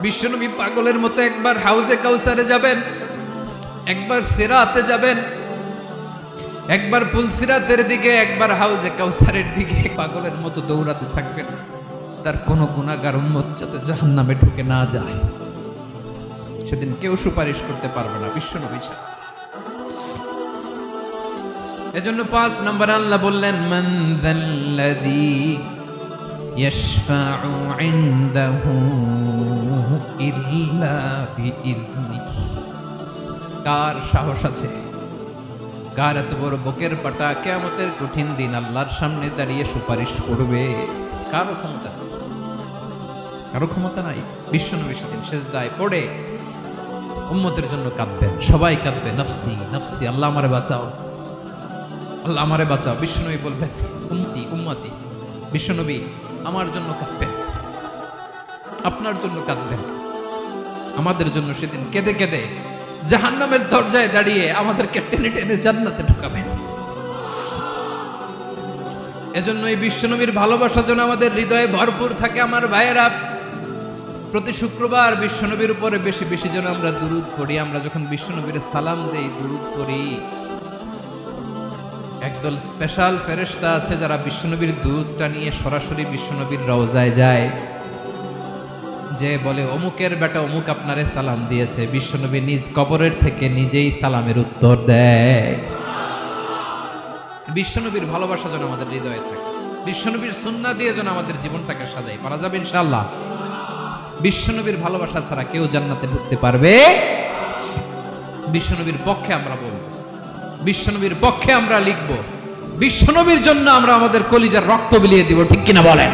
বিশ্বনবী পাগলের মতো একবার হাউজে কাউসারে যাবেন, একবার সিরাতে যাবেন, একবার পুলসিরাতের দিকে, একবার হাউজে কাউসারের দিকে পাগলের মতো দৌড়াতে থাকবেন। তার কোনো গুনাহগার উম্মত যাতে জাহান্নামে ঢুকে না যায়, সেদিন কেউ সুপারিশ করতে পারবে না বিশ্বনবী ছাড়া। এজন্য 5 নম্বর আল্লাহ বললেন, মান যাল্লাযী ইয়াশফাউ ইনদাহু ইল্লা বিইযনিহি। কার সাহস আছে, কার এত বড় বুকের পাটা কিয়ামতের কঠিন দিন আল্লাহর সামনে দাঁড়িয়ে সুপারিশ করবে? কারো ক্ষমতা, কারো ক্ষমতা নাই। বিশ্বনবী সেদিন সিজদায় পড়ে উম্মতের জন্য কাঁদবেন, সবাই কাঁদবে, নফসি নফসি, আল্লাহ আমারে বাঁচাও, আল্লাহ আমারে বাঁচাও। বিশ্বনবী বলবেন, উম্মতি উম্মতি। বিশ্বনবী আমার জন্য কাঁদবেন, আপনার জন্য কাঁদবেন, আমাদের জন্য সেদিন কেঁদে কেঁদে জাহান্নামের দরজায় দাঁড়িয়ে আমাদেরকে টেনে টেনে জান্নাতে ঢুকাবেন। এজন্য এই বিশ্বনবীর ভালোবাসা যেন আমাদের হৃদয়ে ভরপুর থাকে। আমার ভাইয়েরা, প্রতি শুক্রবার বিশ্বনবীর উপরে বেশি বেশি যেন আমরা দুরূদ পড়ি। আমরা যখন বিশ্বনবীর সালাম দেই, দুরূদ পড়ি, একদল স্পেশাল ফেরেশতা আছে যারা বিশ্বনবীর দুরূদটা নিয়ে সরাসরি বিশ্বনবীর রওজায় যায়, যে বলে অমুকের বেটা অমুক আপনারে সালাম দিয়েছে। বিশ্বনবী নিজ কবরের থেকে নিজেই সালামের উত্তর দেয়। বিশ্বনবীর ভালোবাসা যেন আমাদের হৃদয়ে থাকে, বিশ্বনবীর সুন্নাহ দিয়ে যেন আমাদের জীবনটাকে সাজাই। পারা যাবে ইনশাআল্লাহ। বিশ্বনবীর ভালোবাসা ছাড়া কেউ জান্নাতে ঢুকতে পারবে? বিশ্বনবীর পক্ষে আমরা বলবো, বিশ্বনবীর পক্ষে আমরা লিখবো, বিশ্বনবীর জন্য আমরা আমাদের কলিজার রক্ত বিলিয়ে দিব, ঠিক কিনা বলেন?